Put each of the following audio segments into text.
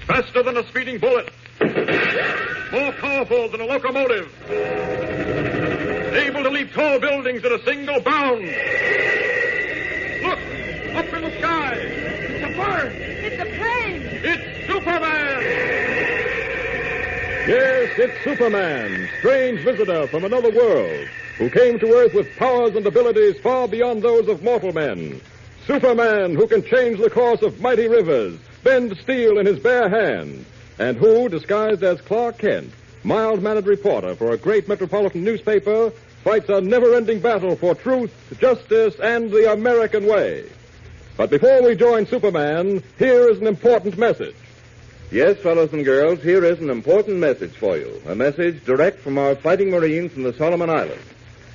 Faster than a speeding bullet. More powerful than a locomotive. Able to leap tall buildings at a single bound. Look! Up in the sky! It's a bird! It's a plane! It's Superman! Yes, it's Superman, strange visitor from another world, who came to Earth with powers and abilities far beyond those of mortal men. Superman, who can change the course of mighty rivers, bend steel in his bare hand, and who, disguised as Clark Kent, mild-mannered reporter for a great metropolitan newspaper, fights a never-ending battle for truth, justice, and the American way. But before we join Superman, here is an important message. Yes, fellows and girls, here is an important message for you. A message direct from our fighting Marines from the Solomon Islands,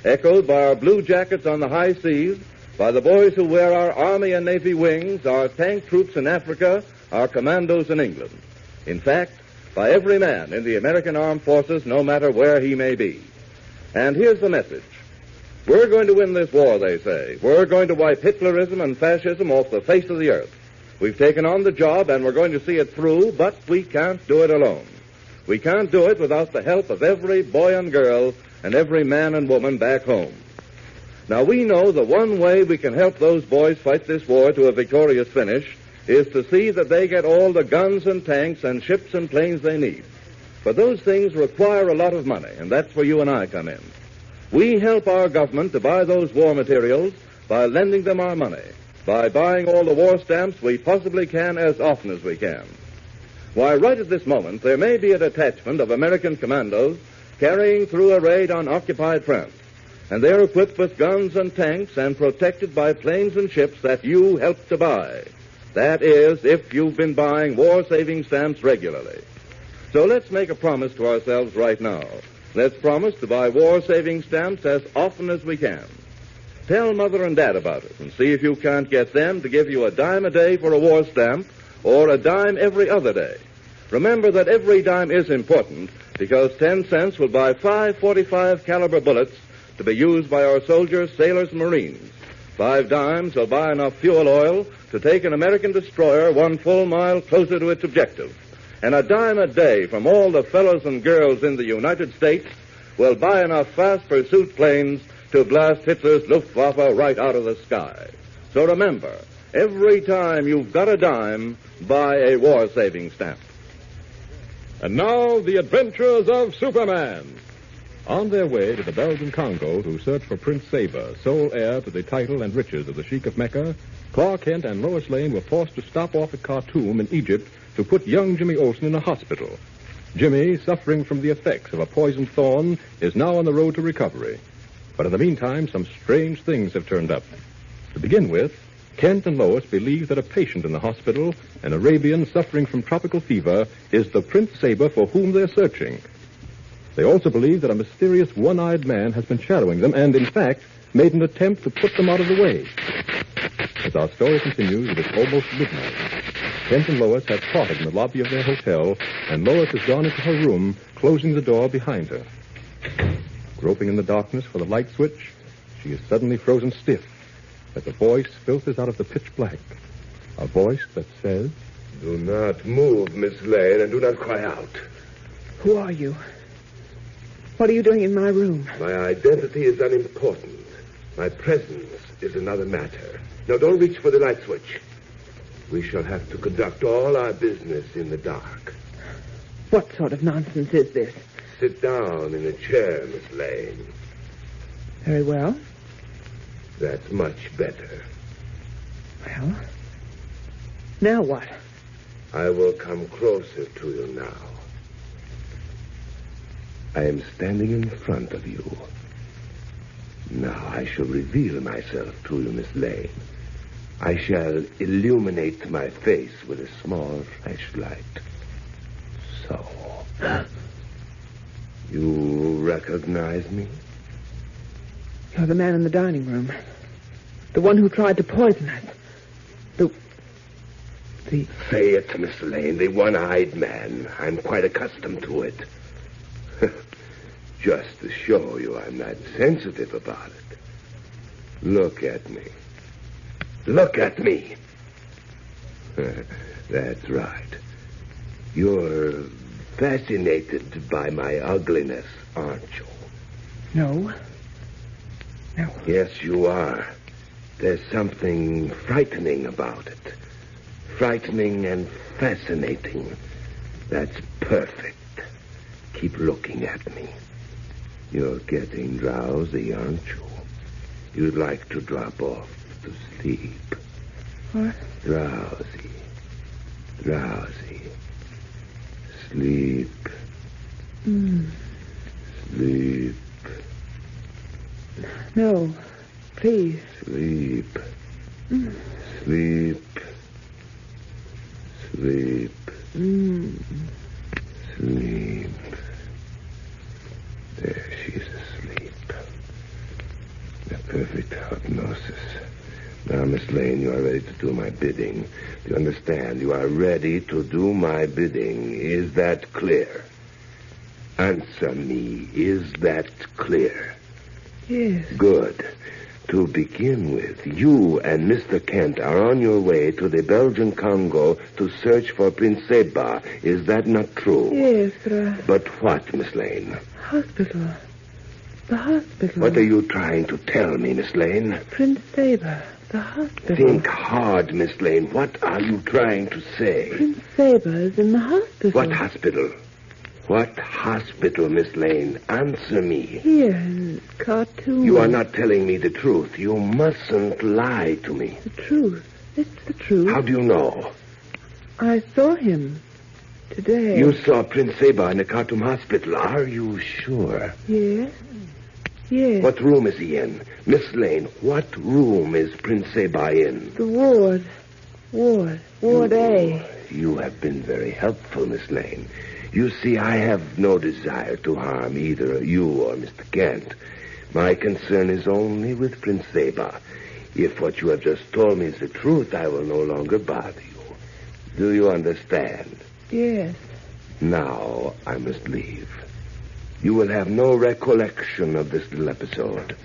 echoed by our blue jackets on the high seas, by the boys who wear our Army and Navy wings, our tank troops in Africa, our commandos in England. In fact, by every man in the American Armed Forces, no matter where he may be. And here's the message. We're going to win this war, they say. We're going to wipe Hitlerism and fascism off the face of the earth. We've taken on the job, and we're going to see it through, but we can't do it alone. We can't do it without the help of every boy and girl and every man and woman back home. Now, we know the one way we can help those boys fight this war to a victorious finish is to see that they get all the guns and tanks and ships and planes they need. But those things require a lot of money, and that's where you and I come in. We help our government to buy those war materials by lending them our money, by buying all the war stamps we possibly can as often as we can. Why, right at this moment, there may be a detachment of American commandos carrying through a raid on occupied France, and they're equipped with guns and tanks and protected by planes and ships that you helped to buy. That is, if you've been buying war-saving stamps regularly. So let's make a promise to ourselves right now. Let's promise to buy war-saving stamps as often as we can. Tell Mother and Dad about it and see if you can't get them to give you a dime a day for a war stamp or a dime every other day. Remember that every dime is important because 10 cents will buy 5 .45 caliber bullets to be used by our soldiers, sailors, and Marines. 5 dimes will buy enough fuel oil to take an American destroyer 1 full mile closer to its objective. And a dime a day from all the fellows and girls in the United States will buy enough fast pursuit planes to blast Hitler's Luftwaffe right out of the sky. So remember, every time you've got a dime, buy a war-saving stamp. And now, the adventures of Superman. On their way to the Belgian Congo to search for Prince Saber, sole heir to the title and riches of the Sheik of Mecca, Clark Kent and Lois Lane were forced to stop off at Khartoum in Egypt to put young Jimmy Olsen in a hospital. Jimmy, suffering from the effects of a poisoned thorn, is now on the road to recovery. But in the meantime, some strange things have turned up. To begin with, Kent and Lois believe that a patient in the hospital, an Arabian suffering from tropical fever, is the Prince Saber for whom they're searching. They also believe that a mysterious one-eyed man has been shadowing them and, in fact, made an attempt to put them out of the way. As our story continues, it is almost midnight. Kent and Lois have parted in the lobby of their hotel, and Lois has gone into her room, closing the door behind her. Groping in the darkness for the light switch, she is suddenly frozen stiff as a voice filters out of the pitch black. A voice that says, "Do not move, Miss Lane, and do not cry out. Who are you? What are you doing in my room? My identity is unimportant. My presence is another matter. Now, don't reach for the light switch. We shall have to conduct all our business in the dark. What sort of nonsense is this? Sit down in a chair, Miss Lane. Very well. That's much better. Well, now what? I will come closer to you now. I am standing in front of you. Now I shall reveal myself to you, Miss Lane. I shall illuminate my face with a small flashlight. So. You recognize me? You're the man in the dining room. The one who tried to poison us. The... Say it, Miss Lane, the one-eyed man. I'm quite accustomed to it. Just to show you I'm not sensitive about it. Look at me. Look at me. That's right. You're fascinated by my ugliness, aren't you? No. No. Yes, you are. There's something frightening about it. Frightening and fascinating. That's perfect. Keep looking at me. You're getting drowsy, aren't you? You'd like to drop off to sleep. What? Drowsy. Drowsy. Sleep. Sleep. No. Please. Sleep. Sleep. Sleep. Sleep. There, she's asleep. A perfect hypnosis. Now, Miss Lane, you are ready to do my bidding. Do you understand? You are ready to do my bidding. Is that clear? Answer me. Is that clear? Yes. Good. To begin with, you and Mr. Kent are on your way to the Belgian Congo to search for Prince Seba. Is that not true? Yes, But what, Miss Lane? Hospital. The hospital. What are you trying to tell me, Miss Lane? Prince Saber. The hospital. Think hard, Miss Lane. What are you trying to say? Prince Saber is in the hospital. What hospital? What hospital, Miss Lane? Answer me. Here in Khartoum. You are not telling me the truth. You mustn't lie to me. The truth. It's the truth. How do you know? I saw him today. You saw Prince Seba in the Khartoum hospital. Are you sure? Yes. Yes. What room is he in? Miss Lane, what room is Prince Seba in? The ward. Ward A. You have been very helpful, Miss Lane. You see, I have no desire to harm either you or Mr. Kent. My concern is only with Prince Seba. If what you have just told me is the truth, I will no longer bother you. Do you understand? Yes. Now, I must leave. You will have no recollection of this little episode.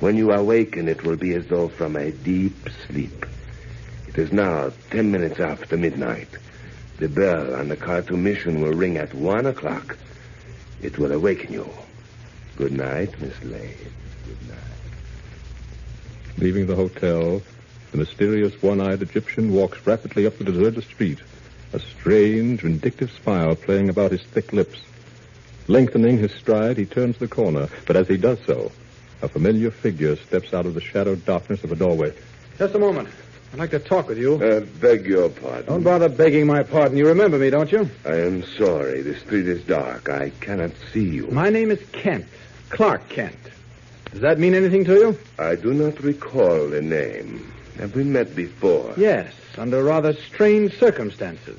When you awaken, it will be as though from a deep sleep. It is now 10 minutes after midnight. The bell on the Khartoum mission will ring at 1 o'clock. It will awaken you. Good night, Miss Lane. Good night. Leaving the hotel, the mysterious one-eyed Egyptian walks rapidly up the deserted street, a strange, vindictive smile playing about his thick lips. Lengthening his stride, he turns the corner, but as he does so, a familiar figure steps out of the shadowed darkness of a doorway. Just a moment. I'd like to talk with you. Beg your pardon. Don't bother begging my pardon. You remember me, don't you? I am sorry. The street is dark. I cannot see you. My name is Kent. Clark Kent. Does that mean anything to you? I do not recall the name. Have we met before? Yes, under rather strange circumstances.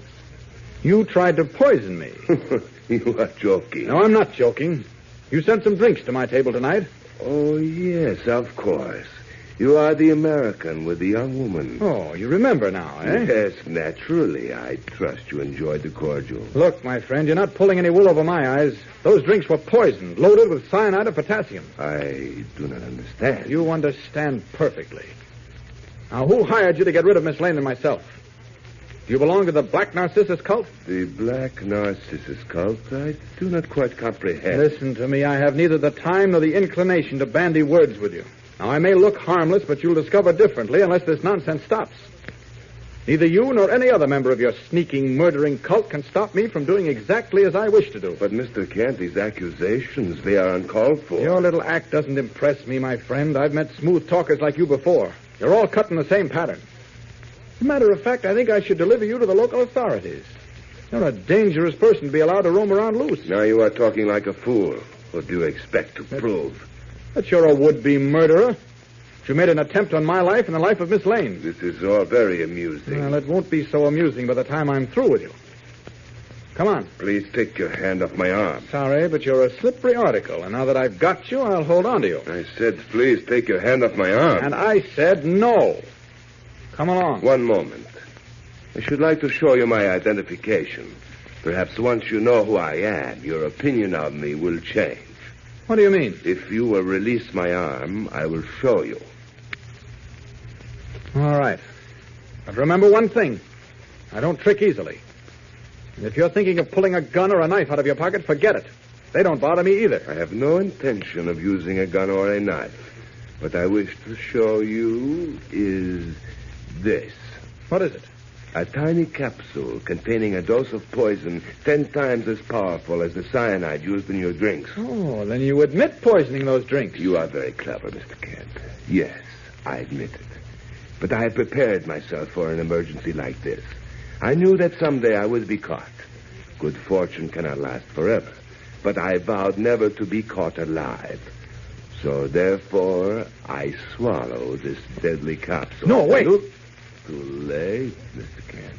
You tried to poison me. You are joking. No, I'm not joking. You sent some drinks to my table tonight. Oh, yes, of course. You are the American with the young woman. Oh, you remember now, eh? Yes, naturally. I trust you enjoyed the cordial. Look, my friend, you're not pulling any wool over my eyes. Those drinks were poisoned, loaded with cyanide of potassium. I do not understand. You understand perfectly. Now, who hired you to get rid of Miss Lane and myself? Do you belong to the Black Narcissus cult? The Black Narcissus cult? I do not quite comprehend. Listen to me. I have neither the time nor the inclination to bandy words with you. Now, I may look harmless, but you'll discover differently unless this nonsense stops. Neither you nor any other member of your sneaking, murdering cult can stop me from doing exactly as I wish to do. But, Mr. Kent, these accusations, they are uncalled for. Your little act doesn't impress me, my friend. I've met smooth talkers like you before. You're all cut in the same pattern. As a matter of fact, I think I should deliver you to the local authorities. You're a dangerous person to be allowed to roam around loose. Now you are talking like a fool. What do you expect to prove? That you're a would-be murderer. You made an attempt on my life and the life of Miss Lane. This is all very amusing. Well, it won't be so amusing by the time I'm through with you. Come on. Please take your hand off my arm. Sorry, but you're a slippery article, and now that I've got you, I'll hold on to you. I said, please take your hand off my arm. And I said no. Come along. One moment. I should like to show you my identification. Perhaps once you know who I am, your opinion of me will change. What do you mean? If you will release my arm, I will show you. All right. But remember one thing. I don't trick easily. And if you're thinking of pulling a gun or a knife out of your pocket, forget it. They don't bother me either. I have no intention of using a gun or a knife. What I wish to show you is this. What is it? A tiny capsule containing a dose of poison 10 times as powerful as the cyanide used in your drinks. Oh, then you admit poisoning those drinks. You are very clever, Mr. Kent. Yes, I admit it. But I had prepared myself for an emergency like this. I knew that someday I would be caught. Good fortune cannot last forever. But I vowed never to be caught alive. So, therefore, I swallow this deadly capsule. No, wait. Too late, Mr. Kent.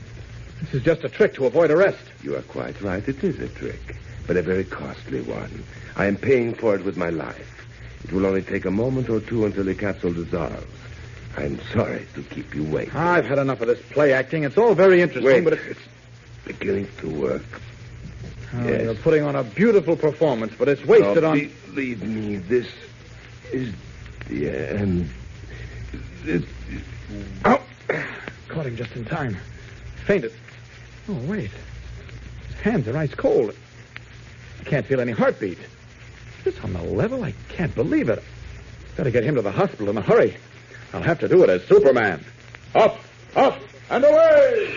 This is just a trick to avoid arrest. You are quite right. It is a trick, but a very costly one. I am paying for it with my life. It will only take a moment or two until the capsule dissolves. I'm sorry to keep you waiting. I've had enough of this play acting. It's all very interesting, Wait, but it's beginning to work. Oh, Yes. You're putting on a beautiful performance, but it's wasted Now, on... Believe me, this is the end. Oh! Caught him just in time. Fainted. Oh, wait. His hands are ice cold. I can't feel any heartbeat. Is this on the level? I can't believe it. Gotta get him to the hospital in a hurry. I'll have to do it as Superman. Up, up, and away!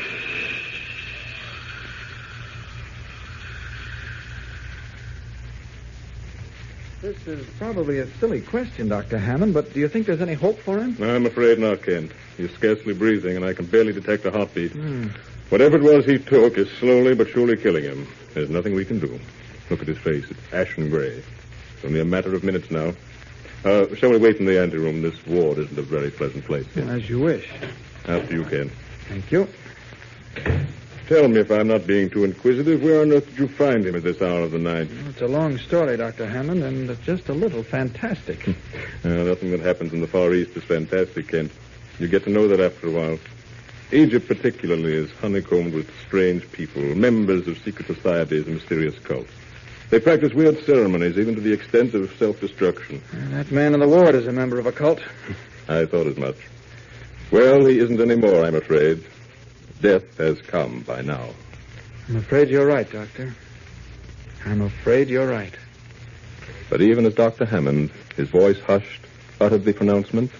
This is probably a silly question, Dr. Hammond, but do you think there's any hope for him? I'm afraid not, Kent. He's scarcely breathing, and I can barely detect a heartbeat. Whatever it was he took is slowly but surely killing him. There's nothing we can do. Look at his face. It's ashen gray. It's only a matter of minutes now. Shall we wait in the anteroom? This ward isn't a very pleasant place. As you wish. After you, Kent. Thank you. Tell me, if I'm not being too inquisitive, where on earth did you find him at this hour of the night? It's a long story, Dr. Hammond, and just a little fantastic. Nothing that happens in the Far East is fantastic, Kent. You get to know that after a while. Egypt particularly is honeycombed with strange people, members of secret societies and mysterious cults. They practice weird ceremonies, even to the extent of self-destruction. That man in the ward is a member of a cult. I thought as much. Well, he isn't anymore, I'm afraid. Death has come by now. I'm afraid you're right, Doctor. I'm afraid you're right. But even as Dr. Hammond, his voice hushed, uttered the pronouncement,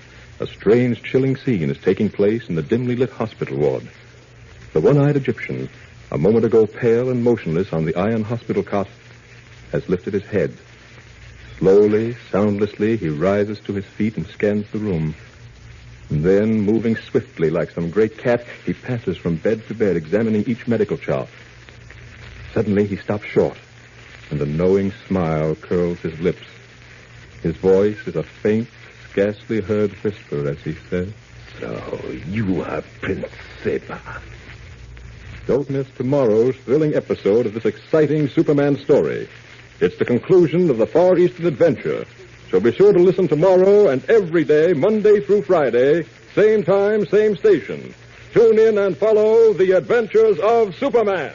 a strange, chilling scene is taking place in the dimly lit hospital ward. The one-eyed Egyptian, a moment ago pale and motionless on the iron hospital cot, has lifted his head. Slowly, soundlessly, he rises to his feet and scans the room. And then, moving swiftly like some great cat, he passes from bed to bed, examining each medical chart. Suddenly, he stops short, and a knowing smile curls his lips. His voice is a faint, scarcely heard whisper as he says, So, you are Prince Seba. Don't miss tomorrow's thrilling episode of this exciting Superman story. It's the conclusion of the Far Eastern adventure. So be sure to listen tomorrow and every day, Monday through Friday, same time, same station. Tune in and follow the adventures of Superman.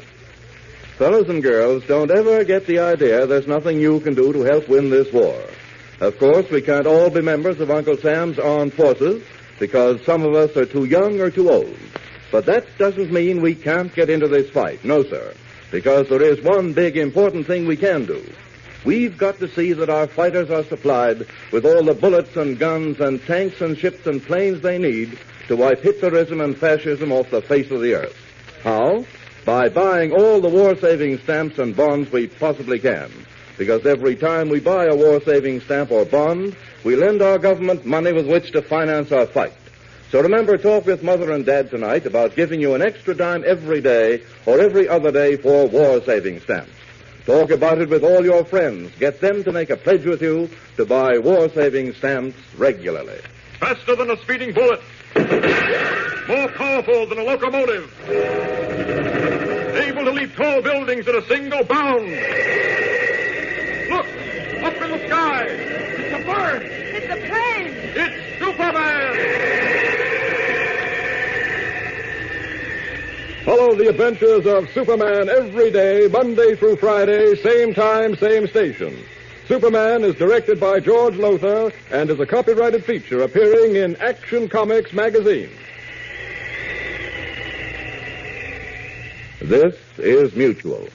Fellows and girls, don't ever get the idea there's nothing you can do to help win this war. Of course, we can't all be members of Uncle Sam's armed forces because some of us are too young or too old. But that doesn't mean we can't get into this fight. No, sir. Because there is one big important thing we can do. We've got to see that our fighters are supplied with all the bullets and guns and tanks and ships and planes they need to wipe Hitlerism and fascism off the face of the earth. How? By buying all the war-saving stamps and bonds we possibly can. Because every time we buy a war-saving stamp or bond, we lend our government money with which to finance our fight. So remember, talk with Mother and Dad tonight about giving you an extra dime every day or every other day for war-saving stamps. Talk about it with all your friends. Get them to make a pledge with you to buy war-saving stamps regularly. Faster than a speeding bullet. More powerful than a locomotive. Able to leap tall buildings in a single bound. Look! Up in the sky! It's a bird! It's a plane! It's Superman! Follow the adventures of Superman every day, Monday through Friday, same time, same station. Superman is directed by George Lothar and is a copyrighted feature appearing in Action Comics magazine. This is Mutual.